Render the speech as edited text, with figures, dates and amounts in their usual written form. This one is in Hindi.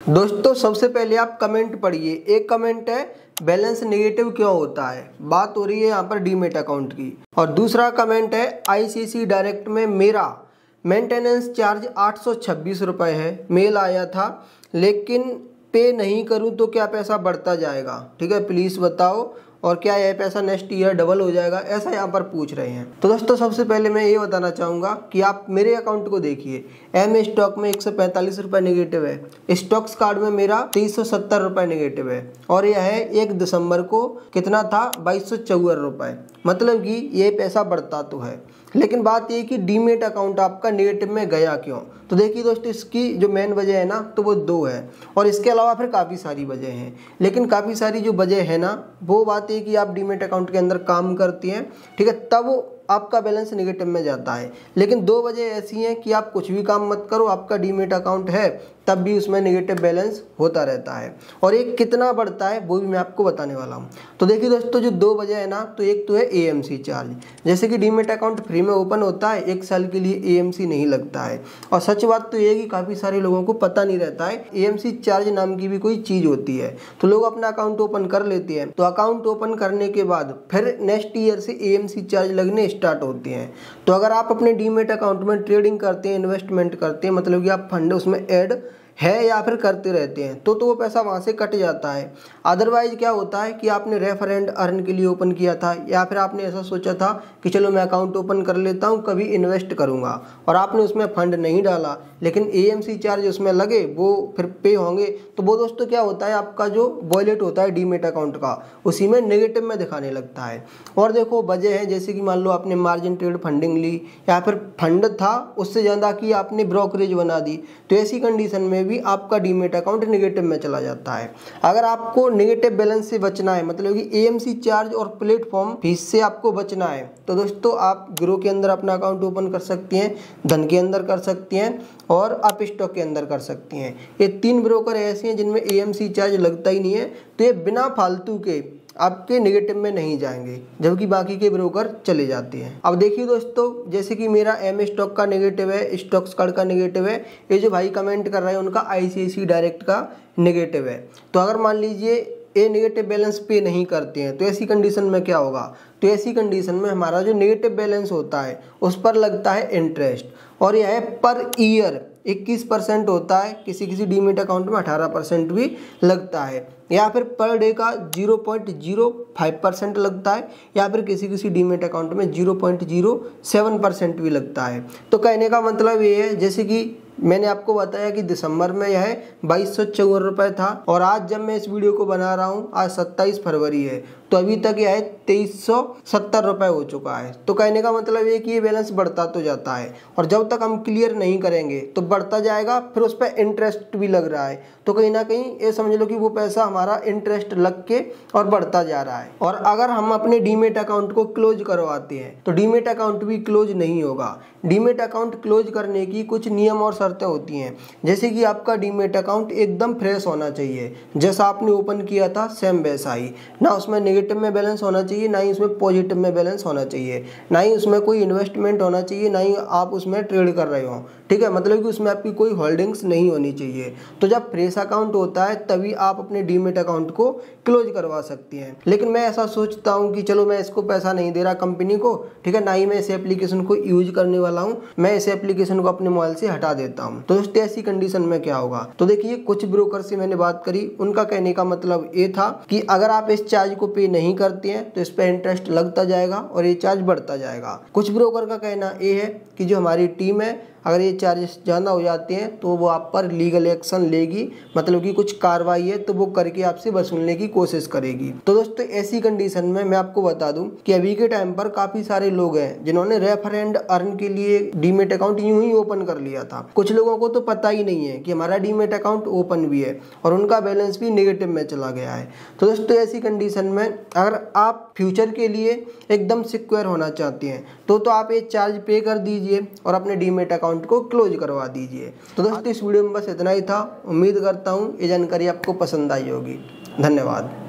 दोस्तों सबसे पहले आप कमेंट पढ़िए। एक कमेंट है बैलेंस नेगेटिव क्यों होता है, बात हो रही है यहाँ पर डीमेट अकाउंट की। और दूसरा कमेंट है आईसीसी डायरेक्ट में मेरा मेंटेनेंस चार्ज 826 रुपये है, मेल आया था लेकिन पे नहीं करूँ तो क्या पैसा बढ़ता जाएगा। ठीक है, प्लीज़ बताओ, और क्या यह पैसा नेक्स्ट ईयर डबल हो जाएगा, ऐसा यहाँ पर पूछ रहे हैं। तो दोस्तों सबसे पहले मैं ये बताना चाहूँगा कि आप मेरे अकाउंट को देखिए। एम स्टॉक में 145 रुपये नेगेटिव है, स्टॉक्स कार्ड में मेरा 370 रुपये नेगेटिव है, और यह है 1 दिसंबर को कितना था 2254 रुपये। मतलब कि ये पैसा बढ़ता तो है, लेकिन बात ये कि डीमेट अकाउंट आपका नेगेटिव में गया क्यों। तो देखिए दोस्तों, इसकी जो मेन वजह है ना तो वो दो है, और इसके अलावा फिर काफ़ी सारी वजह हैं। लेकिन काफ़ी सारी जो वजह है ना वो बात है कि आप डीमेट अकाउंट के अंदर काम करती हैं, ठीक है, तब आपका बैलेंस नेगेटिव में जाता है। लेकिन दो वजह ऐसी हैं कि आप कुछ भी काम मत करो, आपका डीमेट अकाउंट है तब भी उसमें नेगेटिव बैलेंस होता रहता है। और एक कितना बढ़ता है वो भी मैं आपको बताने वाला हूँ। तो देखिए दोस्तों, जो दो वजह है ना, तो एक तो है एएमसी चार्ज। जैसे कि डीमेट अकाउंट फ्री में ओपन होता है, 1 साल के लिए एएमसी नहीं लगता है। और सच बात तो ये है कि काफ़ी सारे लोगों को पता नहीं रहता है एएमसी चार्ज नाम की भी कोई चीज़ होती है। तो लोग अपना अकाउंट ओपन कर लेते हैं, तो अकाउंट ओपन करने के बाद फिर नेक्स्ट ईयर से एएमसी चार्ज लगने स्टार्ट होते हैं। तो अगर आप अपने डीमेट अकाउंट में ट्रेडिंग करते हैं, इन्वेस्टमेंट करते हैं, मतलब कि आप फंड उसमें ऐड है या फिर करते रहते हैं, तो वो पैसा वहाँ से कट जाता है। अदरवाइज क्या होता है कि आपने रेफर एंड अर्न के लिए ओपन किया था, या फिर आपने ऐसा सोचा था कि चलो मैं अकाउंट ओपन कर लेता हूँ, कभी इन्वेस्ट करूँगा, और आपने उसमें फंड नहीं डाला, लेकिन एएमसी चार्ज उसमें लगे, वो फिर पे होंगे। तो वो दोस्तों क्या होता है, आपका जो वॉलेट होता है डीमेट अकाउंट का, उसी में नेगेटिव में दिखाने लगता है। और देखो वजह है, जैसे कि मान लो आपने मार्जिन ट्रेड फंडिंग ली, या फिर फंड था उससे ज़्यादा की आपने ब्रोकरेज बना दी, तो ऐसी कंडीशन में भी आपका डीमेट अकाउंट नेगेटिव में चला जाता है। अगर आपको नेगेटिव बैलेंस से बचना है, मतलब कि एएमसी चार्ज और प्लेटफॉर्म फीस से आपको बचना है, तो दोस्तों आप ग्रो के अंदर अपना अकाउंट ओपन कर सकती हैं, धन के अंदर कर सकती हैं, और अप स्टॉक के अंदर कर सकती हैं। ये 3 ब्रोकर ऐसे हैं जिनमें एएमसी चार्ज लगता ही नहीं है, तो ये बिना फालतू के आपके नेगेटिव में नहीं जाएंगे, जबकि बाकी के ब्रोकर चले जाते हैं। अब देखिए दोस्तों, जैसे कि मेरा एम स्टॉक का नेगेटिव है, स्टॉक्स कार्ड का नेगेटिव है, ये जो भाई कमेंट कर रहे हैं उनका आईसीआईसी डायरेक्ट का नेगेटिव है। तो अगर मान लीजिए ये नेगेटिव बैलेंस पे नहीं करते हैं, तो ऐसी कंडीशन में क्या होगा, तो ऐसी कंडीशन में हमारा जो नेगेटिव बैलेंस होता है उस पर लगता है इंटरेस्ट, और यह है पर ईयर 21% होता है, किसी किसी डीमेट अकाउंट में 18% भी लगता है, या फिर पर डे का 0.05% लगता है, या फिर किसी किसी डीमेट अकाउंट में 0.07% भी लगता है। तो कहने का मतलब ये है, जैसे कि मैंने आपको बताया कि दिसंबर में यह 2254 रुपये था, और आज जब मैं इस वीडियो को बना रहा हूँ, आज 27 फरवरी है, तो अभी तक यह है 2370 रुपये हो चुका है। तो कहने का मतलब ये कि ये बैलेंस बढ़ता तो जाता है, और जब तक हम क्लियर नहीं करेंगे तो बढ़ता जाएगा, फिर उस पर इंटरेस्ट भी लग रहा है। तो कहीं ना कहीं ये समझ लो कि वो पैसा हमारा इंटरेस्ट लग के और बढ़ता जा रहा है। और अगर हम अपने डीमेट अकाउंट को क्लोज करवाते हैं तो डीमेट अकाउंट भी क्लोज नहीं होगा। डीमेट अकाउंट क्लोज करने की कुछ नियम और शर्तें होती हैं, जैसे कि आपका डीमेट अकाउंट एकदम फ्रेश होना चाहिए, जैसा आपने ओपन किया था सेम वैसा ही, ना उसमें नेगेटिव में बैलेंस होना चाहिए, ना ही उसमें पॉजिटिव में बैलेंस होना चाहिए, ना ही उसमें कोई इन्वेस्टमेंट होना चाहिए, ना ही आप उसमें ट्रेड कर रहे हो। ठीक है, मतलब कि उसमें आपकी कोई होल्डिंग्स नहीं होनी चाहिए। तो जब फ्रेश अकाउंट होता है तभी आप अपने डीमेट अकाउंट को क्लोज करवा सकती हैं। लेकिन मैं ऐसा सोचता हूँ कि चलो मैं इसको पैसा नहीं दे रहा कंपनी को, ठीक है, ना ही मैं इस एप्लीकेशन को यूज करने वाला हूँ, मैं इस एप्लीकेशन को अपने मोबाइल से हटा देता हूँ। तो दोस्तों ऐसी कंडीशन में क्या होगा, तो देखिए कुछ ब्रोकर से मैंने बात करी, उनका कहने का मतलब ये था कि अगर आप इस चार्ज को पे नहीं करते हैं तो इस पर इंटरेस्ट लगता जाएगा और ये चार्ज बढ़ता जाएगा। कुछ ब्रोकर का कहना ये है कि जो हमारी टीम है, अगर ये चार्जेस ज़्यादा हो जाते हैं तो वो आप पर लीगल एक्शन लेगी, मतलब कि कुछ कार्रवाई है तो वो करके आपसे वसूलने की कोशिश करेगी। तो दोस्तों ऐसी कंडीशन में मैं आपको बता दूं कि अभी के टाइम पर काफ़ी सारे लोग हैं जिन्होंने रेफर एंड अर्न के लिए डीमेट अकाउंट यूं ही ओपन कर लिया था। कुछ लोगों को तो पता ही नहीं है कि हमारा डीमेट अकाउंट ओपन भी है और उनका बैलेंस भी नेगेटिव में चला गया है। तो दोस्तों ऐसी कंडीशन में अगर आप फ्यूचर के लिए एकदम सिक्योर होना चाहते हैं तो आप ये चार्ज पे कर दीजिए और अपने डीमेट अकाउंट को क्लोज करवा दीजिए। तो दोस्तों इस वीडियो में बस इतना ही था। उम्मीद करता हूँ ये जानकारी आपको पसंद आई होगी। धन्यवाद।